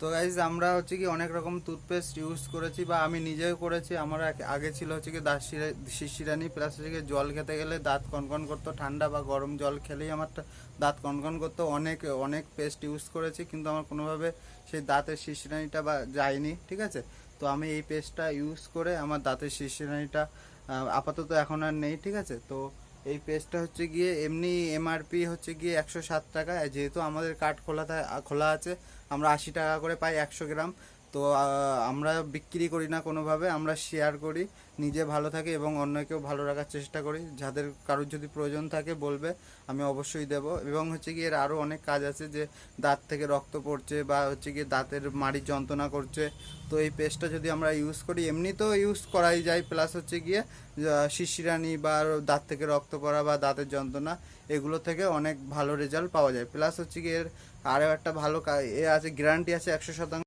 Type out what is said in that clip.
তো গাইজ আমরা হচ্ছে কি অনেক রকম টুথপেস্ট ইউজ করেছি বা আমি নিজেও করেছি। আমার আগে ছিল হচ্ছে কি দাঁত শিরশিরানি, প্লাস হচ্ছে কি জল খেতে গেলে দাঁত কনকন করতো, ঠান্ডা বা গরম জল খেলেই আমার দাঁত কনকন করতো। অনেক অনেক পেস্ট ইউজ করেছি কিন্তু আমার কোনোভাবে সেই দাঁতের শিরশিরানিটা বা যায়নি, ঠিক আছে। তো আমি এই পেস্টটা ইউজ করে আমার দাঁতের শিরশিরানিটা আপাতত এখন আর নেই, ঠিক আছে। তো এই পেস্টটা হচ্ছে গিয়ে এমনি এমআরপি হচ্ছে গিয়ে 107 টাকা, যেহেতু আমাদের কার্ড খোলা আছে, আমরা 80 টাকা করে পাই 100 গ্রাম। তো আমরা বিক্রি করি না কোনোভাবে, আমরা শেয়ার করি, নিজে ভালো থাকি এবং অন্যকেও ভালো রাখার চেষ্টা করি। যাদের কারোর যদি প্রয়োজন থাকে বলবে, আমি অবশ্যই দেব। এবং হচ্ছে গিয়ে এর আরও অনেক কাজ আছে, যে দাঁত থেকে রক্ত পড়ছে বা হচ্ছে গিয়ে দাঁতের মাড়ি যন্ত্রণা করছে, তো এই পেস্টটা যদি আমরা ইউজ করি, এমনিতেও ইউজ করাই যায়, প্লাস হচ্ছে গিয়ে শিরশিরানি বা দাঁত থেকে রক্ত পড়া বা দাঁতের যন্ত্রণা, এগুলো থেকে অনেক ভালো রেজাল্ট পাওয়া যায়। প্লাস হচ্ছে গিয়ে এর আরও একটা ভালো এ আছে, গ্যারান্টি আছে 100%।